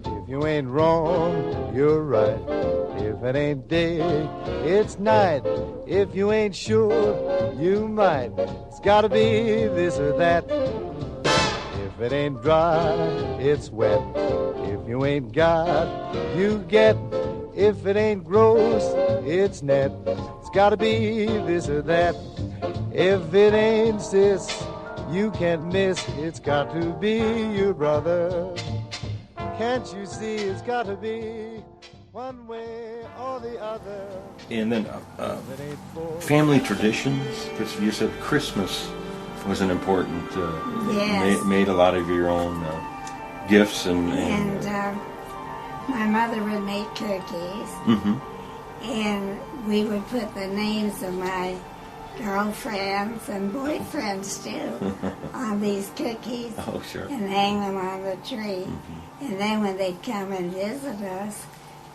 If you ain't wrong, you're right. If it ain't day, it's night. If you ain't sure, you might. It's gotta be this or that. If it ain't dry, it's wet. If you ain't got, you get. If it ain't gross, it's net. It's gotta be this or that. If it ain't sis, you can't miss. It's got to be your brother. Can't you see it's got to be one way or the other? And then family traditions, because you said Christmas was an important, Yes. made a lot of your own gifts and my mother would make cookies, and we would put the names of my girlfriends and boyfriends too on these cookies. Oh, sure. And hang them on the tree. And then when they'd come and visit us,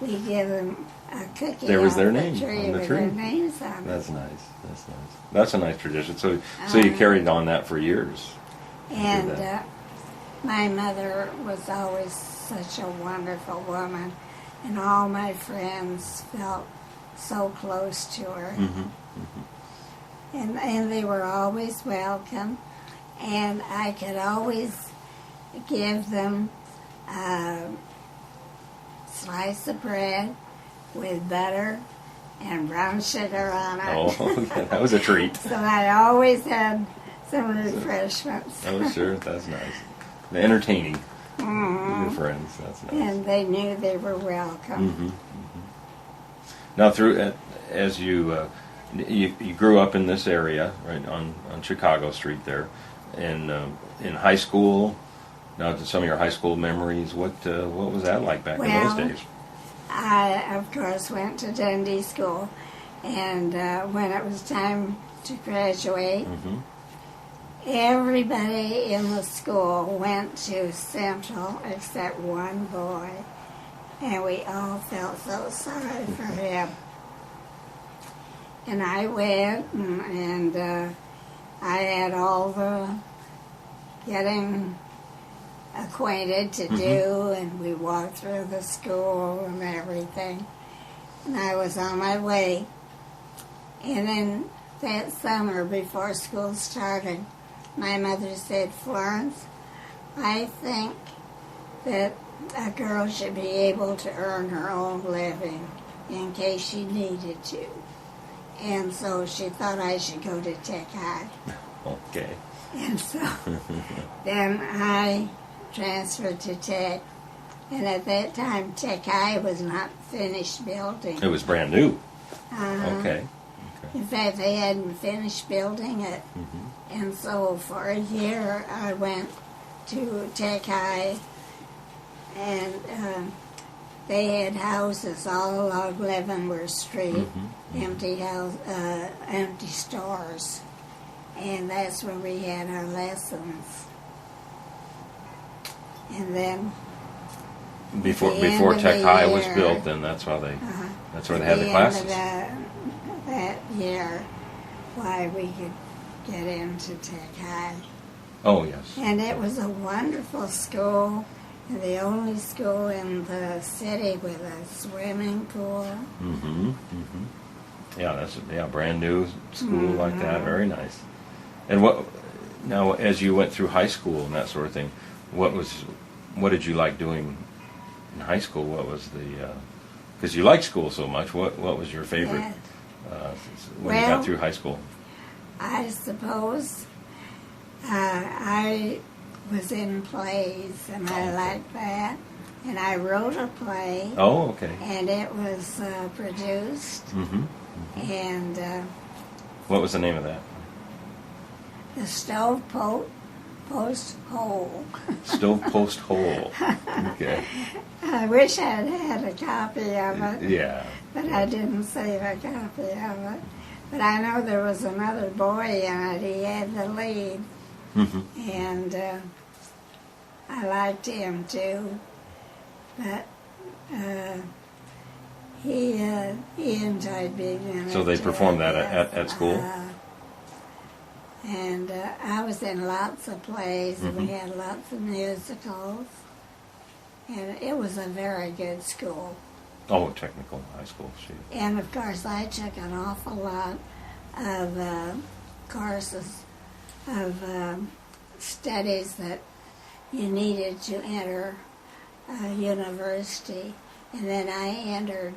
we'd give them a cookie There was on their the name tree on the with tree. their names on it. That's nice. That's nice. That's a nice tradition. So you carried on that for years. And my mother was always such a wonderful woman, and all my friends felt so close to her. And they were always welcome, and I could always give them a slice of bread with butter and brown sugar on it. Oh, that was a treat. So I always had some refreshments. Oh, sure. That's nice. Entertaining your friends. That's nice. And they knew they were welcome. Now, as you grew up in this area, right on Chicago Street there, and in high school. Now, to some of your high school memories, what was that like back in those days? I, of course, went to Dundee School, and when it was time to graduate, everybody in the school went to Central except one boy, and we all felt so sorry for him. And I went, and I had all the getting acquainted to do, and we walked through the school and everything. And I was on my way. And then that summer, before school started, my mother said, "Florence, I think that a girl should be able to earn her own living in case she needed to." And so she thought I should go to Tech High. Okay. And so then I transferred to Tech, and at that time Tech High was not finished building. It was brand new. Okay. In fact, they hadn't finished building it, and so for a year I went to Tech High, and they had houses all along Leavenworth Street, empty stores, and that's where we had our lessons. And then Before of Tech the High was year, built, then that's why they had the classes. That year, why we could get into Tech High. Oh, yes. And it was a wonderful school, the only school in the city with a swimming pool. Yeah, that's brand new school like that. Very nice. And now as you went through high school and that sort of thing, what did you like doing in high school? What was because you liked school so much, what was your favorite when you got through high school? I suppose I was in plays, and I liked that. And I wrote a play. Oh, okay. And it was produced. And what was the name of that? The Stove Post Hole. Stove Post Hole. Okay. I wish I'd had a copy of it. Yeah. But I didn't save a copy of it. But I know there was another boy in it. He had the lead. And I liked him too. But he enjoyed being in it. So they performed that at school? And I was in lots of plays, and we Mhm. had lots of musicals. And it was a very good school. Oh, technical high school. See. And of course, I took an awful lot of courses of studies that you needed to enter university. And then I entered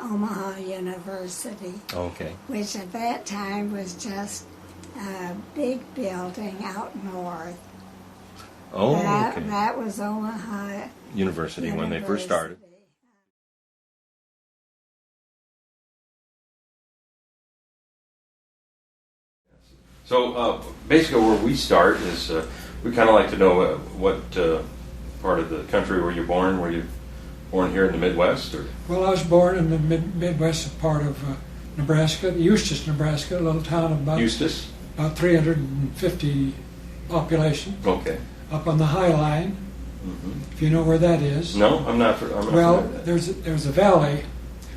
Omaha University, Okay. which at that time was just a big building out north. Oh, that, okay. that was Omaha University when they first started. University. So basically, where we start is we kind of like to know what part of the country were you born? Were you born here in the Midwest, or? Well, I was born in the Midwest part of Nebraska, Eustis, Nebraska, a little town of Eustis? about 350 population, Okay. up on the High Line, Mm-hmm. if you know where that is. No, I'm not. I'm not Well, familiar with that. there's a valley,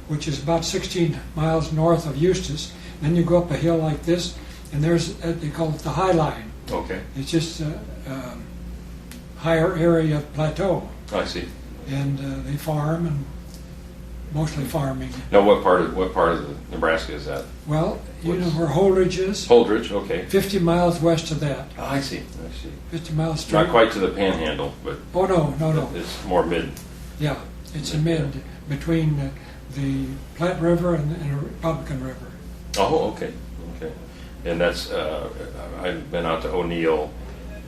which is about 16 miles north of Eustis. Then you go up a hill like this, and there's they call it the High Line. Okay. It's just a higher area of plateau, I see. and they farm and mostly farming. Now, what part of Nebraska is that? Well, you know What's- where Holdridge is? Holdridge. Okay. 50 miles west of that. Oh, I see. I see. 50 miles straight. Not quite to the Panhandle, but Oh, no. it's more mid. Yeah, it's a mid between the Platte River and the Republican River. Oh, okay. Okay. And that's I've been out to O'Neill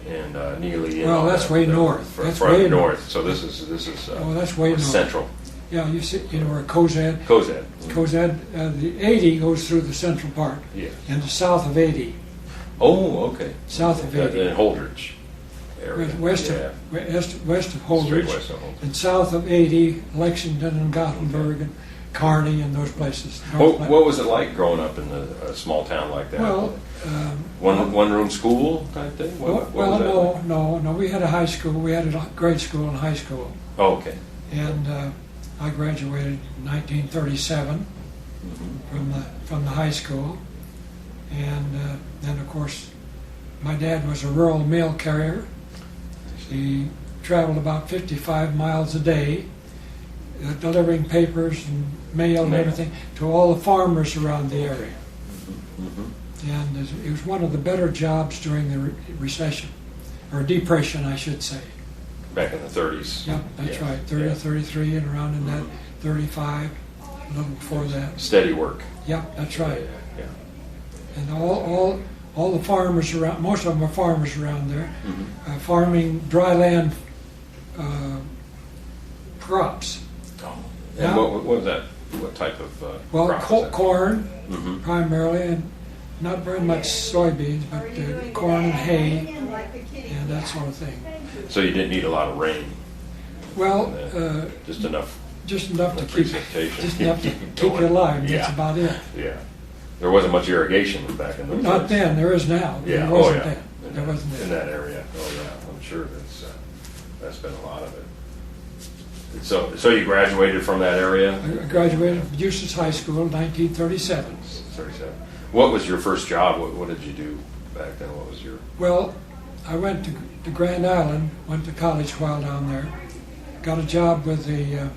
and Neely. And Well, all that's that, way north. That's That's farther way north. So this is Oh, that's way north. central. Yeah, you know where Cozad. Cozad. Cozad, the 80 goes through the central part, Yeah. and the south of 80, Oh, okay. south of 80, In Holdridge area. west Yeah. of west of Straight Holdridge, west of Holdridge. and south of 80, Lexington and Gothenburg and Kearney and those places. What was it like growing up in a small town like that? Well, one room school type thing. What was that like? no. We had a high school. We had a grade school and high school, Oh, okay. and I graduated in 1937 from the high school, and then of course my dad was a rural mail carrier. He traveled about 55 miles a day, delivering papers and mail and Mail. everything to all the farmers around the area. Mm-hmm. And it was one of the better jobs during the recession, or depression, I should say. Back in the 30s. Yep, that's Yeah. right. 30 Yeah. 33 and around in that 35, a little before that. Steady work. Yep, that's right. Yeah. And all the farmers around, most of them are farmers around there, Mm-hmm. farming dry land crops. Oh. And Now- what was that? What type of Well, crop was that? corn Mhm. primarily, and not very much soybeans, but corn and hay and that sort of thing. So you didn't need a lot of rain. Well, Just enough. just enough to enough keep precipitation. just enough to Keep it keep you going. alive. That's Yeah. about it. Yeah. There wasn't much irrigation back in those Not days. then. There is now. Yeah. There Oh, wasn't yeah. then. There wasn't In then. that area. Oh, yeah. I'm sure that's been a lot of it. So you graduated from that area? I graduated from Eustis High School in 1937. 37. What was your first job? What did you do back then? What was your? Well, I went to Grand Island, went to college while down there, got a job with the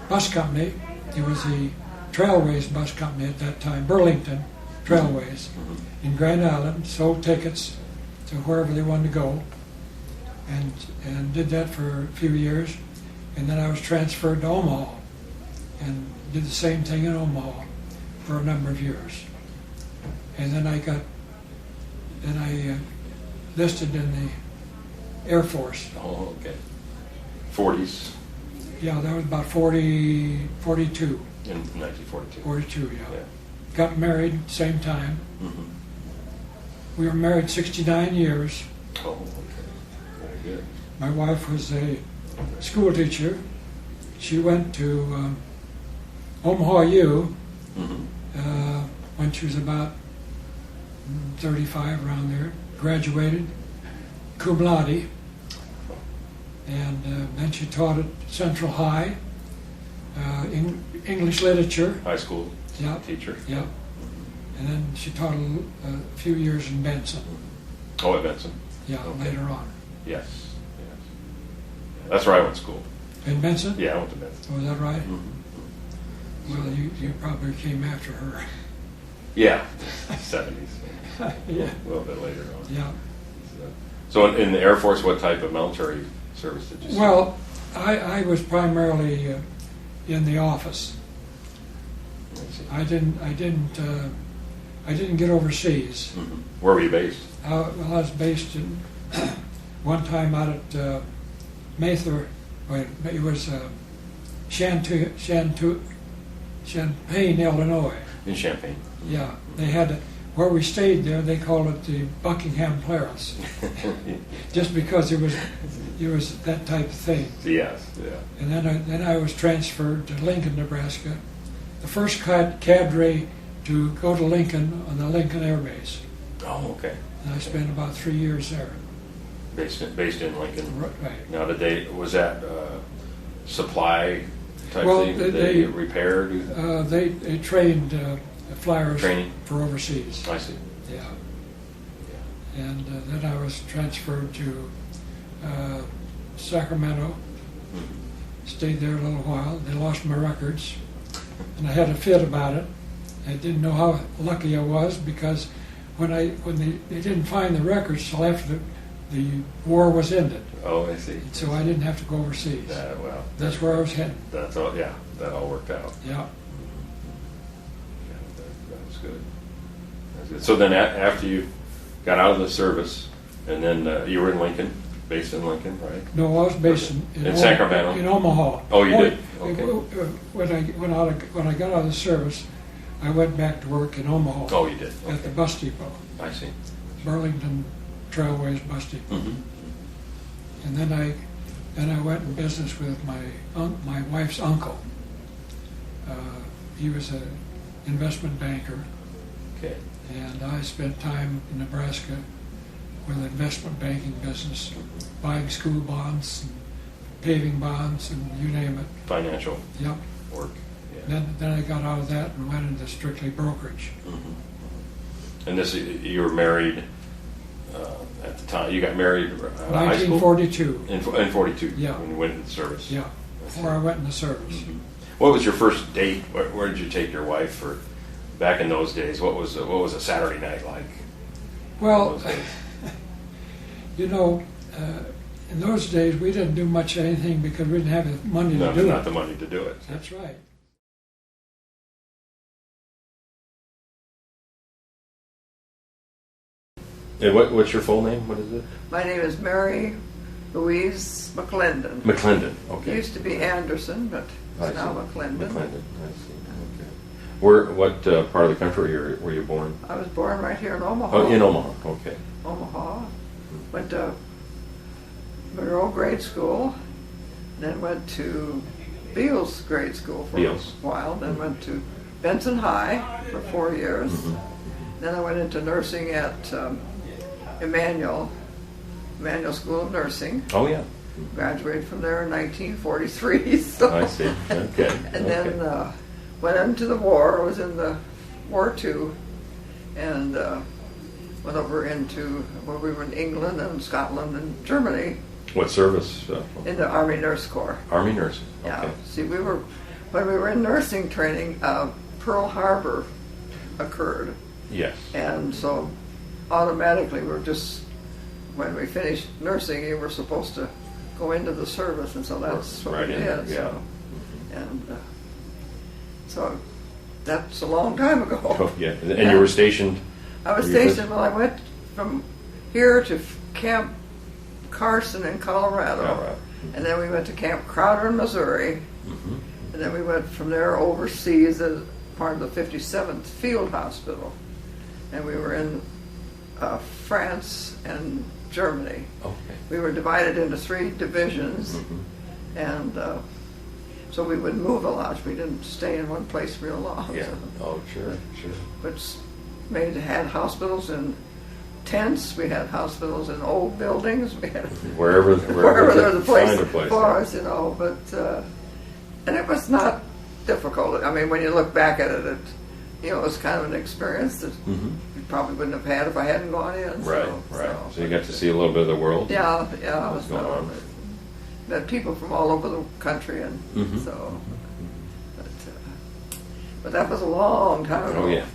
bus company. It was the Trailways bus company at that time, Burlington Trailways, in Grand Island, sold tickets to wherever they wanted to go, and did that for a few years. And then I was transferred to Omaha and did the same thing in Omaha for a number of years. And then I enlisted in the Air Force. Oh, okay. 40s Yeah, that was about 42. in 1942. 42, yeah. Yeah. Got married same time. Mhm. We were married 69 years. Oh, okay. Very good. My wife was a school teacher. She went to Omaha U Mhm. when she was about 35, around there. Graduated, cum laude. And then she taught at Central High, English literature. High school Yeah. teacher. Yeah. And then she taught a few years in Benson. Oh, at Benson. Yeah, Okay. later on. Yes. Yes. That's where I went to school. In Benson? Yeah, I went to Benson. Was that right? Mm-hmm. Well, you probably came after her. Yeah, 70s. Yeah. A little bit later on. Yeah. So in the Air Force, what type of military service did you see? Well, I was primarily in the office. I didn't get overseas. Mm-hmm. Where were you based? Well, I was based in one time out at Mather. Wait, it was Champaign, Illinois. In Champaign. Yeah, they had where we stayed there. They called it the Buckingham Palace, just because it was that type of thing. Yes, yeah. And then I was transferred to Lincoln, Nebraska, the first cadre to go to Lincoln on the Lincoln Air Base. Oh, okay. And I spent about 3 years there. Based in Lincoln. Right. Now, was that supply type Well, thing? Did they repair? They trained flyers Training? for overseas. I see. Yeah. And then I was transferred to Sacramento. Stayed there a little while. They lost my records, and I had a fit about it. I didn't know how lucky I was because when they didn't find the records till after the war was ended. Oh, I see. So I didn't have to go overseas. Well, That's where I was headed. that's all. Yeah, that all worked out. Yeah. Yeah, that was good. That's good. So then, after you got out of the service, and then you were in Lincoln, based in Lincoln, right? No, I was based in Sacramento. In Omaha. Oh, you did? Okay. When I got out of the service, I went back to work in Omaha. Oh, you did. At the bus depot, I see. Burlington Trailways bus depot. Mm-hmm. And then I went in business with my wife's uncle. He was an investment banker, Okay. and I spent time in Nebraska with investment banking business, buying school bonds, and paving bonds, and you name it. Financial Yep. work. Yeah. Then I got out of that and went into strictly brokerage. Mm-hmm. And you were married at the time. You got married out of high school? 1942. In 42. Yeah. When you went into the service. Yeah. Before I went into service. Mm-hmm. What was your first date? Where did you take your wife? For back in those days, what was a Saturday night like? Well, In those days? you know, in those days we didn't do much of anything because we didn't have the money to do not it. the money to do it. That's right. And what's your full name? What is it? My name is Mary Louise McClendon. McClendon. It Okay. used to be Anderson, but I it's now see. McClendon. McClendon. I see. Okay. What part of the country were you born? I was born right here in Omaha. Oh, in Omaha. Okay. Omaha. Went to Monroe grade school, then went to Beals grade school for Beals. a while, then went to Benson High for 4 years. Then I went into nursing at Emmanuel School of Nursing. Oh yeah. Graduated from there in 1943. So. I see. Okay. And then went into the war. I was in the War II, and went over into where we were in England and Scotland and Germany What service? in the Army Nurse Corps. Army nurses. Okay. Yeah. See, when we were in nursing training, Pearl Harbor occurred, Yes. and so automatically when we finished nursing, you were supposed to go into the service, and so that's what Right we in did. there, yeah. So, and so that's a long time ago. Oh, yeah. And you were stationed? I was were you stationed. Well, I went from here to Camp Carson in Colorado, Colorado. and then we went to Camp Crowder in Missouri, Mm-hmm. and then we went from there overseas as part of the 57th Field Hospital, and we were in France and Germany. Okay. We were divided into 3 divisions, Mm-hmm. and so we would move a lot. We didn't stay in one place real long. Yeah. So. Oh, sure. Which had hospitals in tents. We had hospitals in old buildings. We had Wherever there was a place find a for us, you know. But and it was not difficult. I mean, when you look back at it, it was kind of an experience that you probably wouldn't have had if I hadn't gone in. Right, right. So you got to see a little bit of the world. Yeah, I was going on. Met people from all over the country, and so. But that was a long time ago. Oh yeah,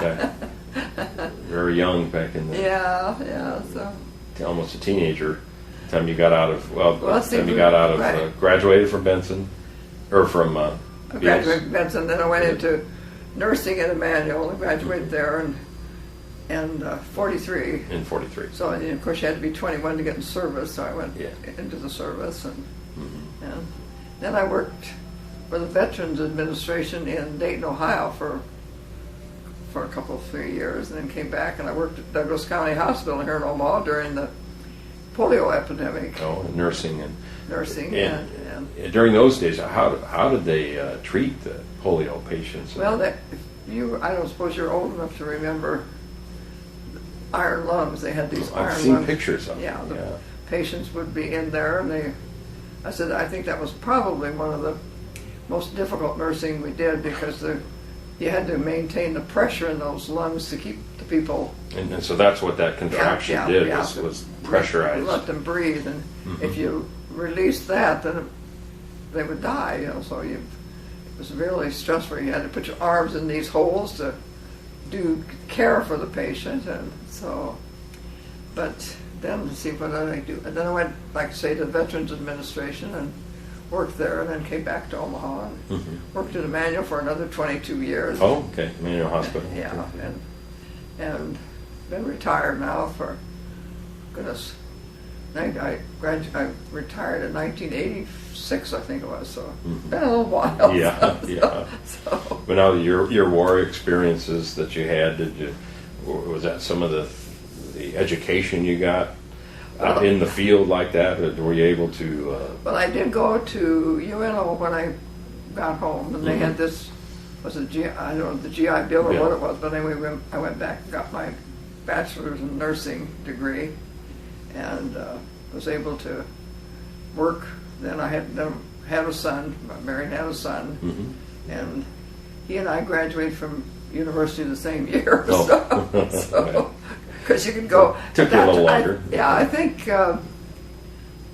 very young back in the. Yeah. So. Almost a teenager. Time you got out of right. Graduated from Benson, or from. I graduated from Benson, then I went into nursing at Emmanuel. I graduated there in 43. In 43. So of course you had to be 21 to get in service. So I went into the service, and then I worked for the Veterans Administration in Dayton, Ohio for a couple of 3 years, and then came back and I worked at Douglas County Hospital here in Omaha during the polio epidemic. Oh, nursing and during those days, how did they treat the polio patients? Well, I don't suppose you're old enough to remember iron lungs. They had these iron lungs. I've seen pictures of them. Yeah, the patients would be in there, and I said I think that was probably one of the most difficult nursing we did, because you had to maintain the pressure in those lungs to keep the people. And so that's what that contraction was pressurized. Let them breathe, and if you released that, then they would die. So it was really stressful. You had to put your arms in these holes to do care for the patient, and so. But then, let's see, what did I do? And then I went, like I say, to the Veterans Administration and worked there, and then came back to Omaha and worked at Emmanuel for another 22 years. Oh, okay, Emmanuel Hospital. Yeah, and been retired now for, goodness, I retired in 1986, I think it was, so been a little while. Yeah. So. But now your war experiences that you had, was that some of the education you got out in the field like that, or were you able to? Well, I did go to UNO when I got home, and they had this, was it I don't know the GI Bill or what it was, but anyway, I went back and got my bachelor's in nursing degree, and was able to work. Then I had a son, married, had a son, and he and I graduated from university the same year. So because you could go. Took you a little longer. I think I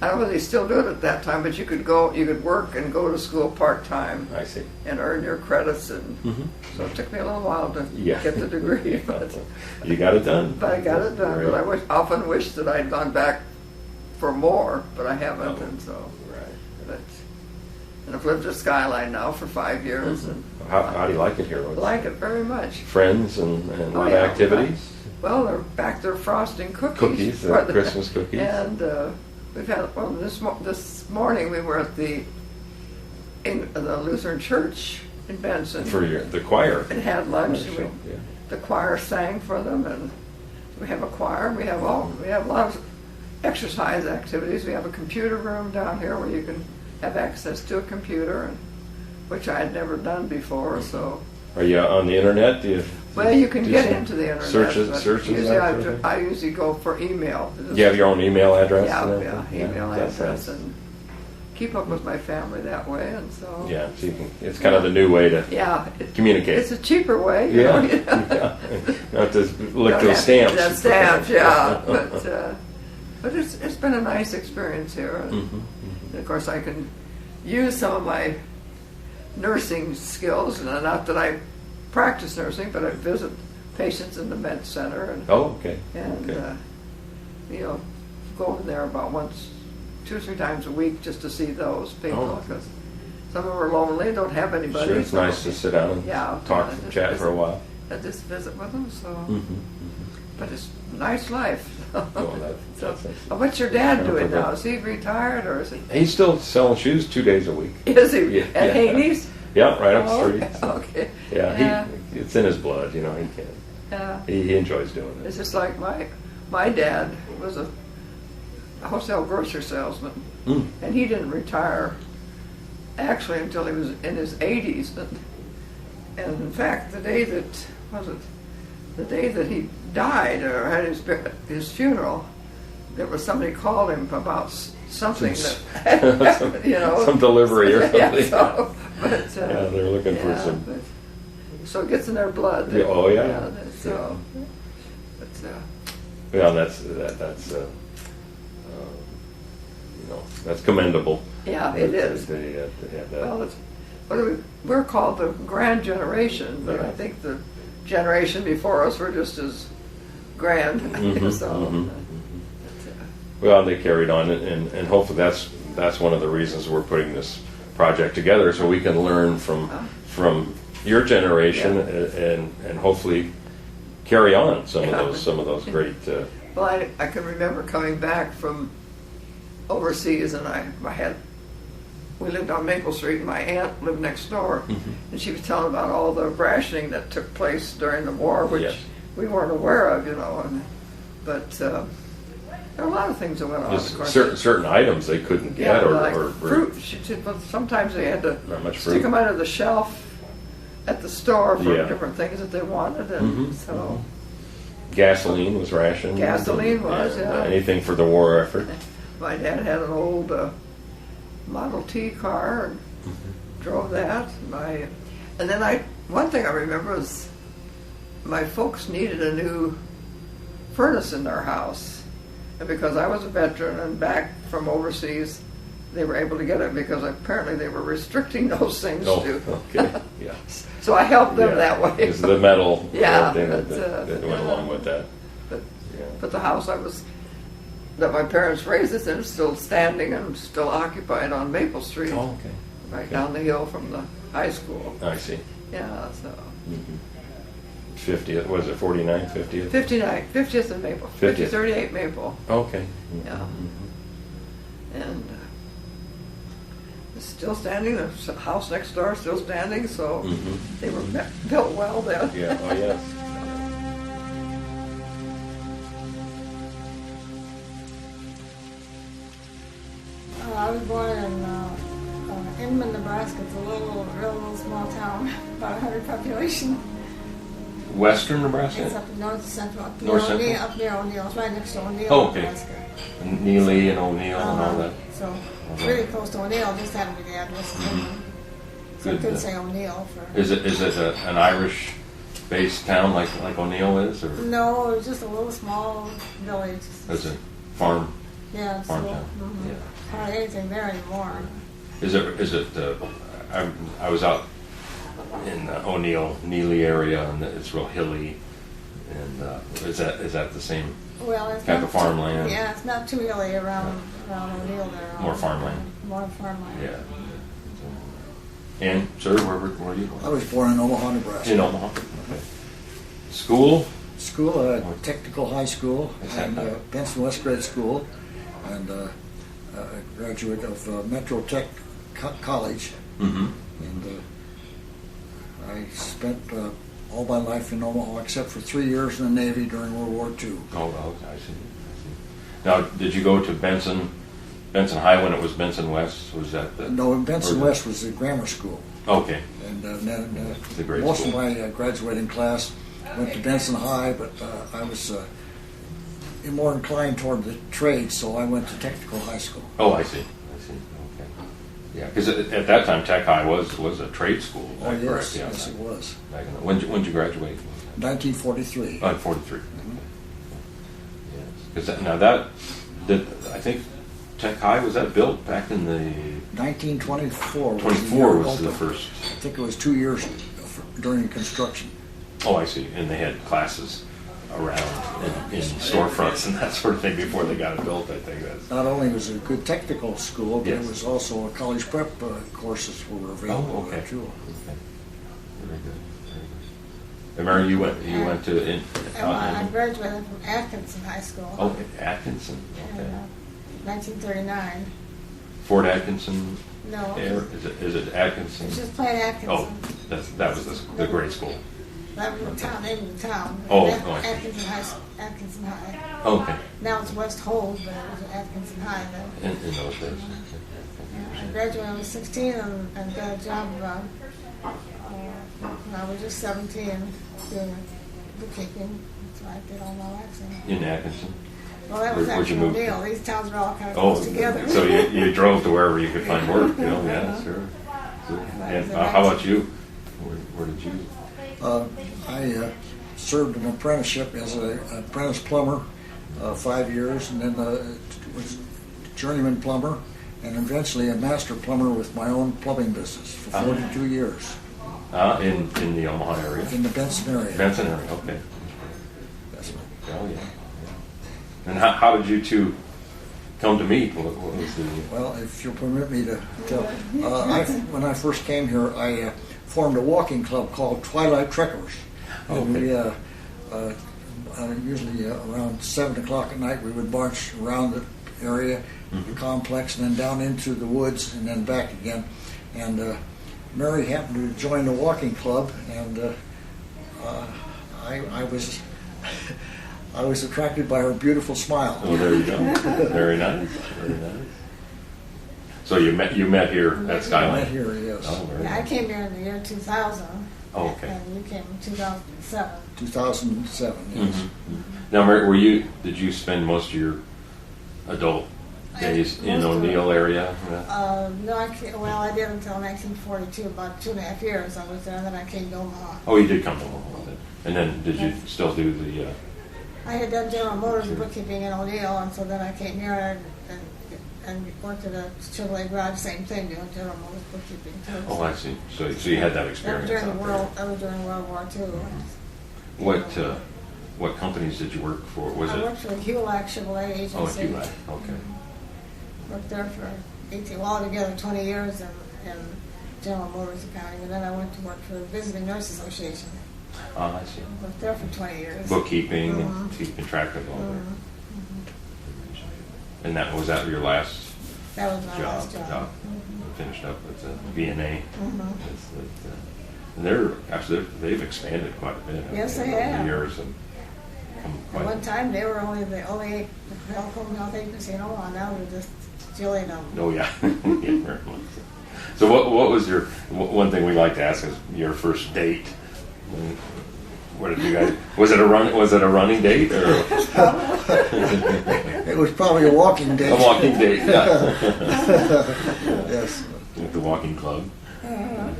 don't know if they still do it at that time, but you could work and go to school part time. I see. And earn your credits, and so it took me a little while to get the degree. But you got it done. But I got it done. Right. But I often wish that I'd gone back for more, but I haven't, and so. Right. And I've lived at Skyline now for 5 years. And how do you like it here? I like it very much. Friends and a lot of activities. Well, they're back there frosting cookies. Christmas cookies. And we've had, this morning we were at the Lutheran Church in Benson. For the choir. And had lunch. The choir sang for them, and we have a choir. We have a lot of exercise activities. We have a computer room down here where you can have access to a computer, which I had never done before, so. Are you on the internet? Well, you can get into the internet. Searches. Usually I usually go for email. You have your own email address? Email address, and keep up with my family that way, and so. Yeah, so you can, it's kind of the new way to communicate. It's a cheaper way. Not to lick those stamps. That stamps, but it's been a nice experience here, and of course I can use some of my nursing skills, and not that I practice nursing, but I visit patients in the med center, and go over there about 2 or 3 times a week just to see those people, because some of them are lonely, don't have anybody. Sure, it's nice to sit down and talk and chat for a while. I just visit with them, so. But it's a nice life. What's your dad doing now? Is he retired, or is he? He's still selling shoes 2 days a week. Is he? At Haney's? Yeah, right up the street. Okay. Yeah, it's in his blood, he can. He enjoys doing it. It's just like my dad was a wholesale grocery salesman, and he didn't retire actually until he was in his 80s. And in fact, the day that he died or had his funeral, there was somebody called him about something some delivery or something. But they were looking for some So it gets in their blood. Yeah, oh, yeah. So, but, Well, that's that's commendable. yeah, it is. They have that. Well, we're called the grand generation, but Yeah. I think the generation before us were just as grand. So, Well, they carried on, and hopefully that's one of the reasons we're putting this project together, so we can learn from your generation and hopefully carry on some of those great. well, I can remember coming back from overseas, and we lived on Maple Street, and my aunt lived next door, and she was telling about all the rationing that took place during the war, which Yes. we weren't aware of, but there were a lot of things that went on. Of course. Certain items they couldn't get, like or fruit. She said, but sometimes they had to Not much stick fruit. them under the shelf at the store for Yeah. different things that they wanted, and so. gasoline was rationed. Gasoline was, yeah. Anything for the war effort. My dad had an old Model T car and drove that. And then one thing I remember is my folks needed a new furnace in their house, and because I was a veteran and back from overseas, they were able to get it because apparently they were restricting those things too. Okay, yeah. So I helped them that way. It's the metal Yeah, thing but, that went along with that. But the house that my parents raised us in is still standing and still occupied on Maple Street, Oh, okay. right down the hill from the high school. I see. Yeah, so 50th, was it 49, 50th? 50th and Maple, 50th. 38 Maple, Okay. yeah. And it's still standing, the house next door is still standing, so they were built well then. Yeah, oh yes. I was born in Inman, Nebraska. It's a real small town, about 100 population. Western Nebraska? It's up north central, up North near central? up near O'Neill. It's right next to O'Neill, Oh, okay. Nebraska. Neely and O'Neill and all that. So really close to O'Neill. Just happened to be the address. So I Good, could say O'Neill for. Is it an Irish-based town like O'Neill is, or No, it was just a little small village. is it farm? Yeah, it's farm a little, town? hardly anything there anymore. Is it? I was out in O'Neill, Neely area, and it's real hilly. And is that the same? Well, it's Kind not of farmland. Yeah, it's not too hilly around O'Neill there. More farmland. More farmland. Yeah. And sir, where were you? I was born in Omaha, Nebraska. In Omaha. Okay. School? School, technical high school, and Benson West Grade School, and a graduate of Metro Tech College. Mm-hmm. And I spent all my life in Omaha except for 3 years in the Navy during World War II. Oh, I see. Now, did you go to Benson High when it was Benson West? Was that the? No, Benson West was the grammar school. Okay. And then The grade most school. of my graduating class went to Benson High, but I was more inclined toward the trade, so I went to technical high school. Oh, I see. Okay. Yeah, because at that time, Tech High was a trade school. Is Oh, that yes, correct? Yeah, yes, it was. back in when did you graduate? 1943. Oh, 43. Yes. Because now that I think Tech High, was that built back in the 1924. 24 was opened. the first. I think it was 2 years during construction. Oh, I see. And they had classes around in storefronts and that sort of thing before they got it built. I think that's. Not only was it a good technical school, but Yes. it was also a college prep courses were available Oh, okay. there too. Okay. Very good. Very good. And Mary, you went to I graduated from Atkinson High School. Oh, Atkinson. In Okay. 1939. Fort Atkinson. No, Is it Atkinson? it's just plain Atkinson. Oh, that was the grade school. That was the town, name of the town. Oh, oh, I see. Atkinson High. Okay. Now it's West Hold, but it was Atkinson High then. In those days. I graduated when I was 16 and got a job when I was just 17 doing bookkeeping. That's why I did all my waxing. In Atkinson. Well, that was Where'd you actually move? O'Neill. These towns were all kind of Oh, close together. so you drove to wherever you could find work, you know? Yeah, sure. And how about you? Where did you? I served an apprenticeship as an apprentice plumber 5 years, and then was journeyman plumber, and eventually a master plumber with my own plumbing business for 42 years. In the Omaha area? In the Benson area. Benson area, okay. That's right. Oh, yeah. And how did you two come to meet? What was the... Well, if you'll permit me to tell, when I first came here, I formed a walking club called Twilight Trekkers. And we, usually around 7 o'clock at night, we would march around the area, the complex, and then down into the woods, and then back again. And Mary happened to join the walking club, and I was I was attracted by her beautiful smile. Oh, there you go. Very nice. Very nice. So you met here at Skyline? Met here, yes. Oh, very Yeah, I nice. came here in the year 2000. Oh, okay. And you came in 2007. 2007, yes. Mm-hmm. Now, Mary, did you spend most of your adult days in O'Neill area? Yeah. No, I did until 1942, about 2.5 years I was there, and then I came to Omaha. Oh, you did come to Omaha then. And then did you still do the... I had done General Motors bookkeeping in O'Neill, and so then I came here and worked at a Chevrolet garage, same thing, doing General Motors bookkeeping too. Oh, I see. So you had that That was experience during out there. That was during World War II. What companies did you work for? Was I it? worked for Hewlett Chevrolet Agency. Oh, Hewlett. Okay. Worked there for 18, well, altogether 20 years in General Motors accounting, and then I went to work for the Visiting Nurse Association. Oh, I see. Worked there for 20 years. Bookkeeping and keeping track of all that. And was that your last That was my job? last job. Finished up with V&A. And they've expanded quite a bit. Yes, they over the have. years and come At quite. one time, they were only the only home health agency in Omaha. Now they're just jillion of them. Oh yeah. Yeah, very much so. So what was your one thing we like to ask is your first date? What did you guys? Was it a running date or It was probably a walking date. a walking date? Yeah. Yes. With the walking club. Back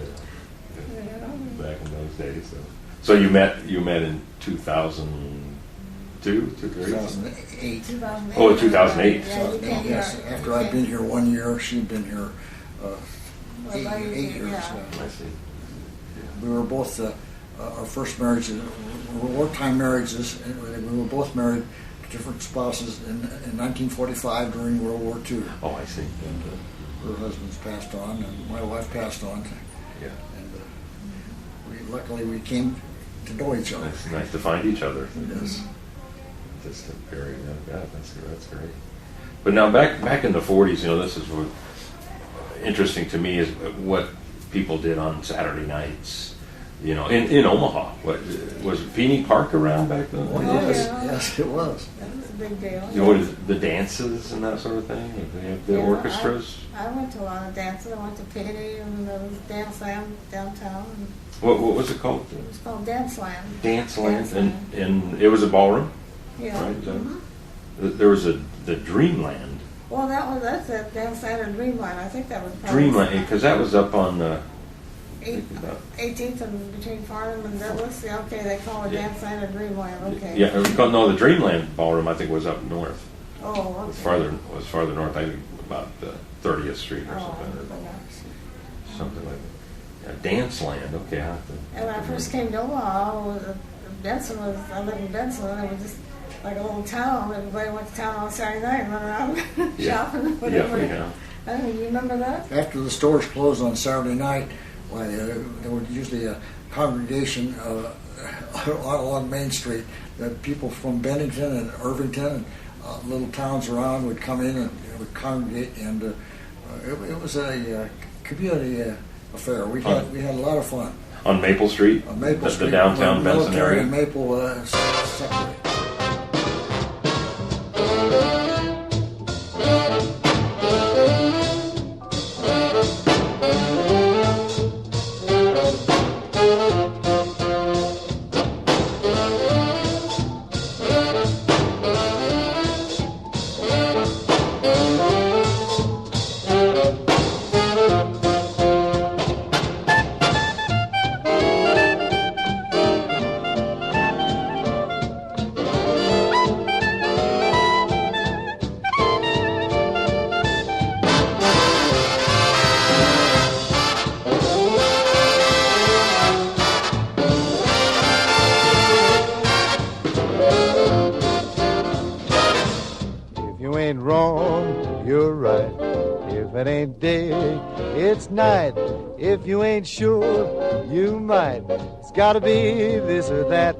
in those days. So you met in 2002, 2008. 2008. Oh, 2008. Yeah, you came Yes, here. after I'd been here 1 year, she'd been here eight years. Yeah. I see. We were both, our first marriages were wartime marriages, and we were both married to different spouses in 1945 during World War II. Oh, I see. And her husband's passed on, and my wife passed on. Yeah. And luckily we came to know each other. It's nice to find each other. Yes. Just a very that's great. But now back in the 40s, this is what interesting to me is what people did on Saturday nights. In Omaha, what was Feeney Park around back then? Oh, yes, yes, it was. That was a big deal. What is it, the dances and that sort of thing? Did they have the orchestras? I went to a lot of dances. I went to Peony and there was Dance Land downtown. What was it called? It was called Dance Land. Dance Land, and it was a ballroom, Yeah. right? There was the Dreamland. Well, that's it. Dance Land or Dreamland. I think that was probably Dreamland, because that was up on 18th and between Farnham and Douglas. Yeah, okay, they call it Dance Land or Dreamland. Okay. Yeah, the Dreamland ballroom I think was up north. Oh, okay. Was farther north. I think about 30th Street or Oh, something, or gosh. something like that. Yeah, Dance Land. Okay, I have to. And when I first came to Omaha, I lived in Benson, and it was just like a little town. Everybody went to town on Saturday night and run around shopping, whatever. Yeah. I mean, you remember that? After the stores closed on Saturday night, there was usually a congregation on Main Street. That people from Bennington and Irvington and little towns around would come in and would congregate, and it was a community affair. We had a lot of fun. On Maple Street? On Maple Street. The downtown Benson Military area? and Maple separate. you ain't wrong, you're right. If it ain't day, it's night. If you ain't sure, you might. It's gotta be this or that.